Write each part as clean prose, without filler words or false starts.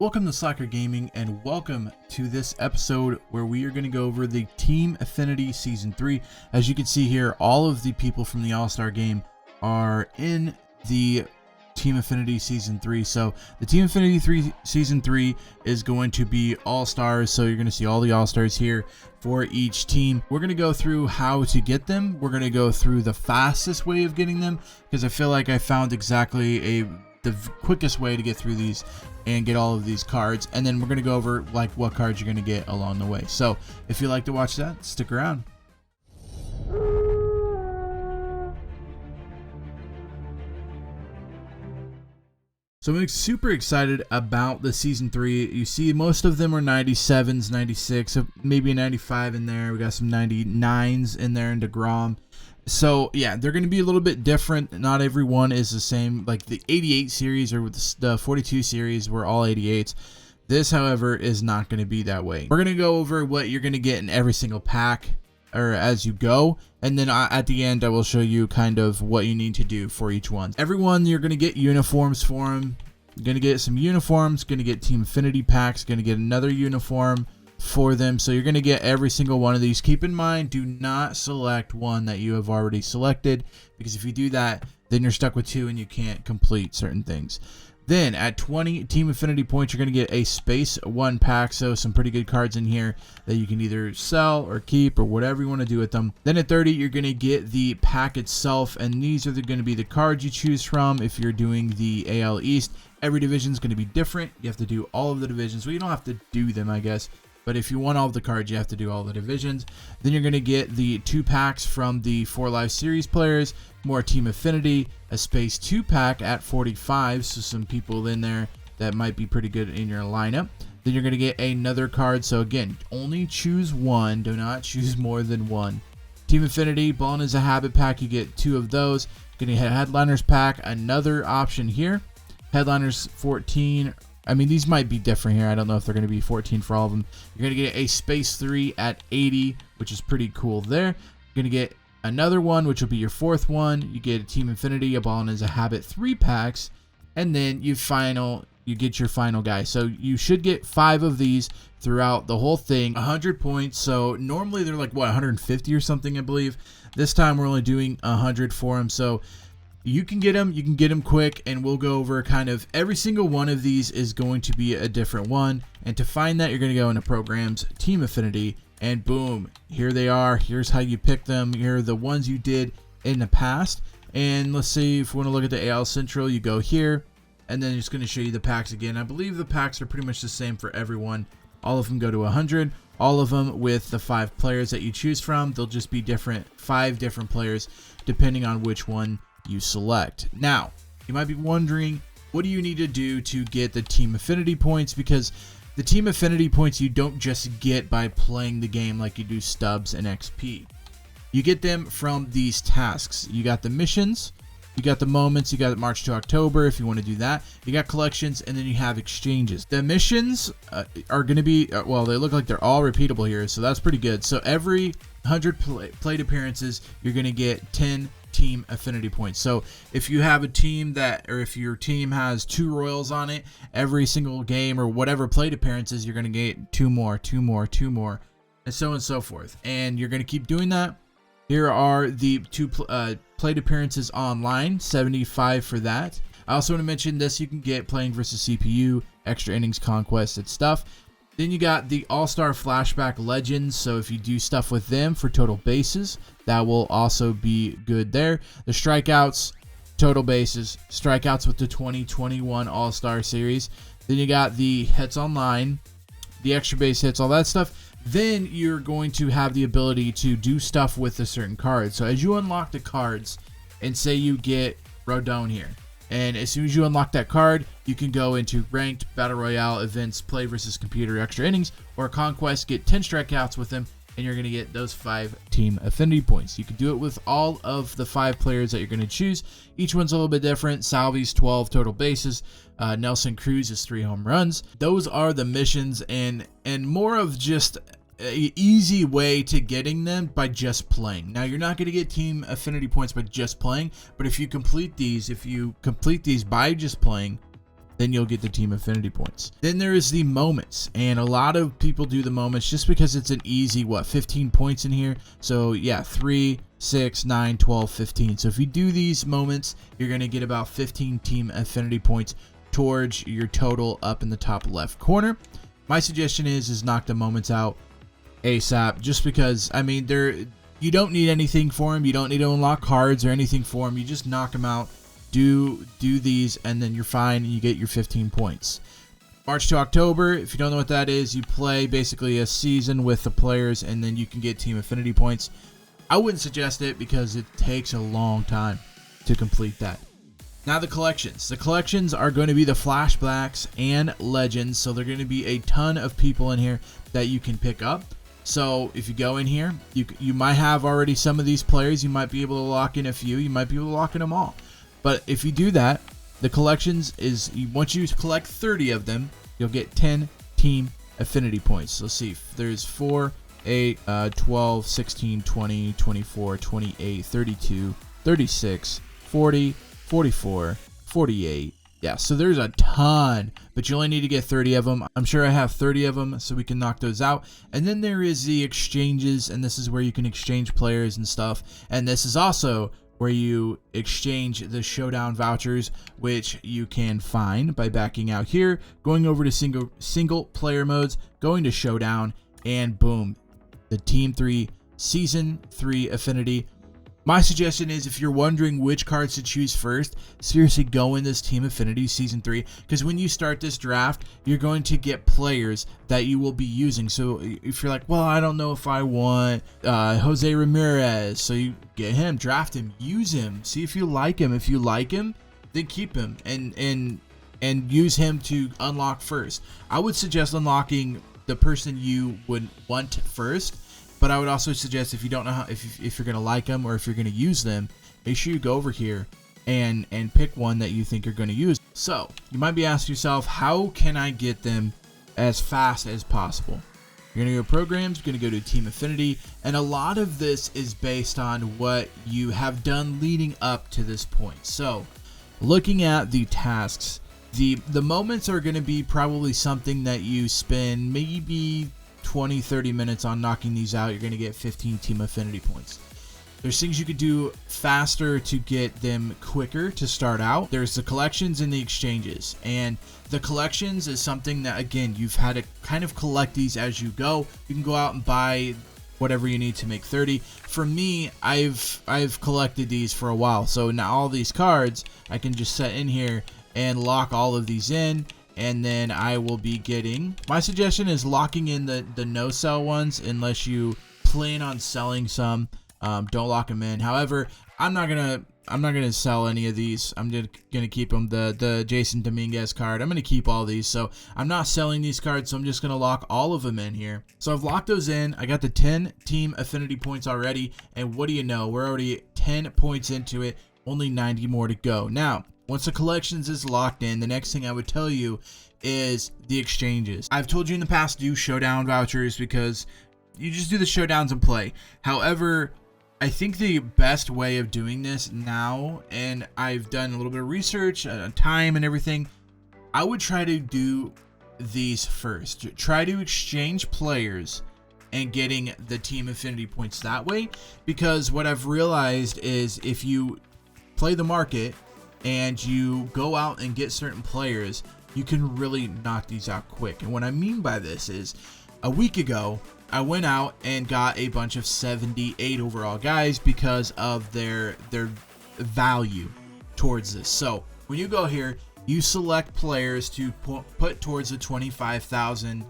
Welcome to Slacker Gaming, and welcome to this episode where we are going to go over the Team Affinity Season 3. As you can see here, all of the people from the All-Star game are in the Team Affinity Season 3. So the Team Affinity Season 3 is going to be All-Stars, so you're going to see all the All-Stars here for each team. We're going to go through how to get them. We're going to go through the fastest way of getting them, because I feel like I found exactly the quickest way to get through these and get all of these cards, and then we're going to go over like what cards you're going to get along the way. So if you like to watch that, stick around. So I'm super excited about the Season 3. You see most of them are 97s, 96, maybe a 95 in there. We got some 99s in there in DeGrom. So yeah, they're going to be a little bit different. Not everyone is the same. Like the 88 series or the 42 series were all 88s. This, however, is not going to be that way. We're going to go over what you're going to get in every single pack or as you go, and then at the end I will show you kind of what you need to do for each one. Everyone, you're going to get uniforms for them. You're going to get some uniforms, going to get Team Affinity packs, going to get another uniform for them. So you're going to get every single one of these. Keep in mind, do not select one that you have already selected, because if you do that, then you're stuck with two and you can't complete certain things. Then at 20 Team Affinity points, you're going to get a Space 1 pack, so some pretty good cards in here that you can either sell or keep or whatever you want to do with them. Then at 30, you're going to get the pack itself, and these are going to be the cards you choose from if you're doing the AL East. Every division is going to be different. You have to do all of the divisions. Well, you don't have to do them, I guess, but if you want all of the cards, you have to do all the divisions. Then you're going to get the 2 packs from the 4 Live Series players, more Team Affinity, a Space 2 pack at 45, so some people in there that might be pretty good in your lineup. Then you're going to get another card. So again, only choose one. Do not choose more than one. Team Affinity, Ballin' is a Habit pack. You get 2 of those. You're going to get Headliners pack, another option here. Headliners 14. I mean, these might be different here. I don't know if they're going to be 14 for all of them. You're going to get a Space 3 at 80, which is pretty cool there. You're going to get another one, which will be your 4th one. You get a Team Infinity, a Ballin' is a Habit 3 packs, and then you get your final guy. So you should get 5 of these throughout the whole thing. 100 points. So normally they're like, what, 150 or something, I believe. This time we're only doing 100 for them. So you can get them quick, and we'll go over kind of every single one of these is going to be a different one. And to find that, you're going to go into Programs, Team Affinity, and boom, here they are. Here's how you pick them. Here are the ones you did in the past. And let's see, if we want to look at the AL Central, you go here, and then it's going to show you the packs again. I believe the packs are pretty much the same for everyone. All of them go to 100. All of them with the 5 players that you choose from. They'll just be different, 5 different players, depending on which one you select. Now, you might be wondering, what do you need to do to get the Team Affinity points? Because the Team Affinity points you don't just get by playing the game like you do stubs and XP. You get them from these tasks. You got the missions, you got the moments, you got March to October if you want to do that. You got collections, and then you have exchanges. The missions are going to be, well, they look like they're all repeatable here, so that's pretty good. So every 100 plate appearances, you're going to get 10 Team Affinity points. So if you have a team or if your team has 2 Royals on it, every single game or whatever plate appearances, you're going to get 2 more, 2 more, 2 more, and so on and so forth. And you're going to keep doing that. Here are the 2 plate appearances online, 75 for that. I also want to mention this, you can get playing versus CPU, extra innings, conquest, and stuff. Then you got the All-Star Flashback Legends, so if you do stuff with them for total bases, that will also be good there. The strikeouts, total bases, strikeouts with the 2021 All-Star Series. Then you got the hits online, the extra base hits, all that stuff. Then you're going to have the ability to do stuff with a certain card. So as you unlock the cards, and say you get Rodon here, and as soon as you unlock that card, you can go into ranked, battle royale, events, play versus computer, extra innings, or conquest, get 10 strikeouts with them, and you're going to get those 5 Team Affinity points. You can do it with all of the 5 players that you're going to choose. Each one's a little bit different. Salvi's 12 total bases. Nelson Cruz is 3 home runs. Those are the missions, and more of just an easy way to getting them by just playing. Now, you're not going to get Team Affinity points by just playing, but if you complete these by just playing, then you'll get the team affinity points. Then there is the moments, and a lot of people do the moments just because it's an easy, 15 points in here. So yeah, 3, 6, 9, 12, 15. So if you do these moments, you're going to get about 15 team affinity points towards your total up in the top left corner. My suggestion is knock the moments out ASAP, just because, I mean, you don't need anything for them. You don't need to unlock cards or anything for them. You just knock them out. Do these, and then you're fine, and you get your 15 points. March to October, if you don't know what that is, you play basically a season with the players, and then you can get team affinity points. I wouldn't suggest it because it takes a long time to complete that. Now the collections. The collections are going to be the flashbacks and legends, so they're going to be a ton of people in here that you can pick up. So if you go in here, you might have already some of these players. You might be able to lock in a few. You might be able to lock in them all. But if you do that, the collections is, once you collect 30 of them, you'll get 10 team affinity points. So let's see, there's 4, 8, 12, 16, 20, 24, 28, 32, 36, 40, 44, 48. Yeah, so there's a ton, but you only need to get 30 of them. I'm sure I have 30 of them, so we can knock those out. And then there is the exchanges, and this is where you can exchange players and stuff. And this is also where you exchange the showdown vouchers, which you can find by backing out here, going over to single player modes, going to showdown, and boom, the Team 3 Season 3 Affinity. My suggestion is, if you're wondering which cards to choose first, seriously go in this Team Affinity Season 3, because when you start this draft, you're going to get players that you will be using. So if you're like, well, I don't know if I want Jose Ramirez, so you get him, draft him, use him, see if you like him. If you like him, then keep him and use him to unlock first. I would suggest unlocking the person you would want first. But I would also suggest, if you don't know how, if you're gonna like them or if you're gonna use them, make sure you go over here and pick one that you think you're gonna use. So you might be asking yourself, how can I get them as fast as possible? You're gonna go programs, you're gonna go to Team Affinity, and a lot of this is based on what you have done leading up to this point. So looking at the tasks, the moments are gonna be probably something that you spend maybe 20-30 minutes on knocking these out. You're going to get 15 team affinity points. There's things you could do faster to get them quicker to start out. There's the collections and the exchanges, and the collections is something that, again, you've had to kind of collect these as you go. You can go out and buy whatever you need to make 30. For me, I've collected these for a while, so now all these cards I can just set in here and lock all of these in. And then I will be getting, my suggestion is locking in the no sell ones unless you plan on selling some. Don't lock them in. However, I'm not gonna sell any of these. I'm just gonna keep them. The Jason Dominguez card, I'm gonna keep all these. So I'm not selling these cards, so I'm just gonna lock all of them in here. So I've locked those in. I got the 10 team affinity points already, and what do you know? We're already 10 points into it. Only 90 more to go. Now, once the collections is locked in, the next thing I would tell you is the exchanges. I've told you in the past, do showdown vouchers because you just do the showdowns and play. However, I think the best way of doing this now, and I've done a little bit of research, time and everything, I would try to do these first. Try to exchange players and getting the team affinity points that way, because what I've realized is if you play the market and you go out and get certain players, you can really knock these out quick. And what I mean by this is, a week ago, I went out and got a bunch of 78 overall guys because of their value towards this. So when you go here, you select players to put towards the 25,000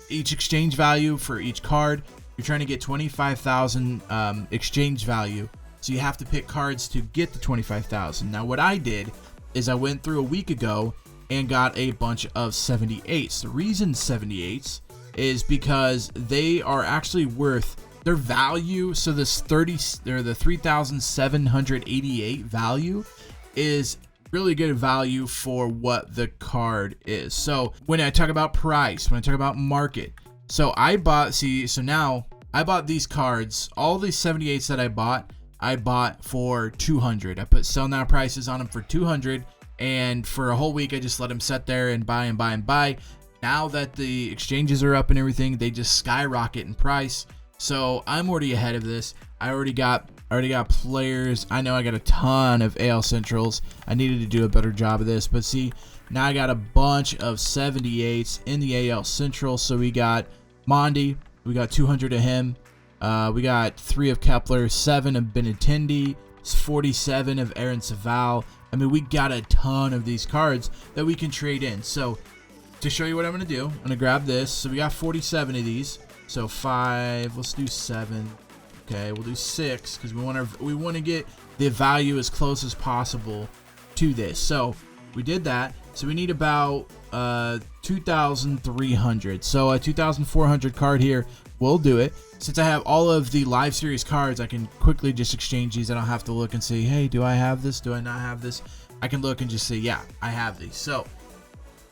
each exchange value for each card. You're trying to get 25,000 exchange value. So you have to pick cards to get the 25,000. Now what I did is I went through a week ago and got a bunch of 78s. The reason 78s is because they are actually worth their value. So this the 3,788 value is really good value for what the card is. So when I talk about price, when I talk about market, so I bought, now I bought these cards, all these 78s that I bought for 200. I put sell now prices on them for 200, And for a whole week, I just let them sit there and buy and buy and buy. Now that the exchanges are up and everything, they just skyrocket in price. So I'm already ahead of this. I already got players. I know I got a ton of AL Centrals. I needed to do a better job of this, but see, now I got a bunch of 78s in the AL Central. So we got Mondi, we got 200 of him. We got 3 of Kepler, 7 of Benintendi, 47 of Aaron Saval. I mean, we got a ton of these cards that we can trade in. So to show you what I'm going to do, I'm going to grab this. So we got 47 of these. So 5, let's do 7. Okay, we'll do 6 because we want to get the value as close as possible to this. So we did that. So we need about 2,300. So a 2,400 card here will do it. Since I have all of the live series cards, I can quickly just exchange these. I don't have to look and say, hey, do I have this? Do I not have this? I can look and just say, yeah, I have these. So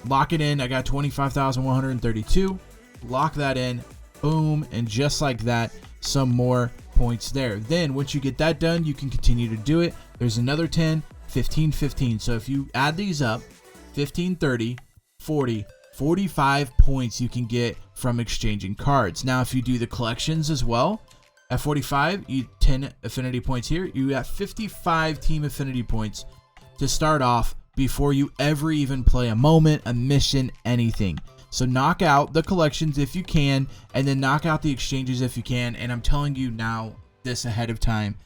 lock it in. I got 25,132. Lock that in. Boom. And just like that, some more points there. Then once you get that done, you can continue to do it. There's another 10, 15, 15. So if you add these up, 15, 30, 40, 45 points you can get from exchanging cards. Now, if you do the collections as well, at 45, you 10 affinity points here. You got 55 team affinity points to start off before you ever even play a moment, a mission, anything. So knock out the collections if you can, and then knock out the exchanges if you can. And I'm telling you now this ahead of time.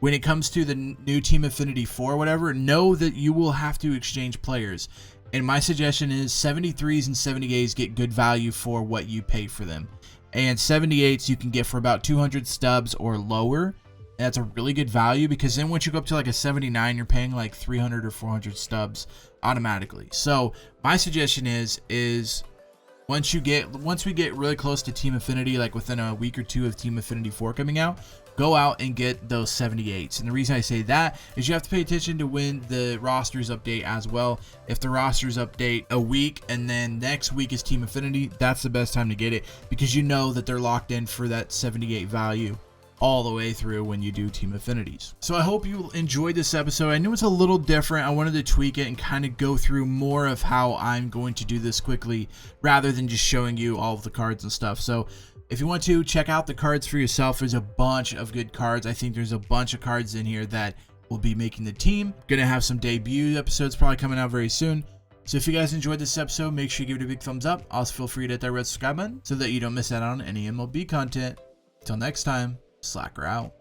When it comes to the new Team Affinity 4 or whatever, know that you will have to exchange players. And my suggestion is 73s and 78s get good value for what you pay for them. And 78s you can get for about 200 stubs or lower. That's a really good value because then once you go up to like a 79, you're paying like 300 or 400 stubs automatically. So my suggestion is once we get really close to Team Affinity, like within a week or two of Team Affinity 4 coming out, go out and get those 78s. And the reason I say that is you have to pay attention to when the rosters update as well. If the rosters update a week and then next week is Team Affinity, that's the best time to get it because you know that they're locked in for that 78 value all the way through when you do Team Affinities. So I hope you enjoyed this episode. I knew it's a little different. I wanted to tweak it and kind of go through more of how I'm going to do this quickly rather than just showing you all of the cards and stuff. So if you want to check out the cards for yourself, there's a bunch of good cards. I think there's a bunch of cards in here that will be making the team. Gonna have some debut episodes probably coming out very soon. So if you guys enjoyed this episode, make sure you give it a big thumbs up. Also feel free to hit that red subscribe button so that you don't miss out on any MLB content. Until next time, Slacker out.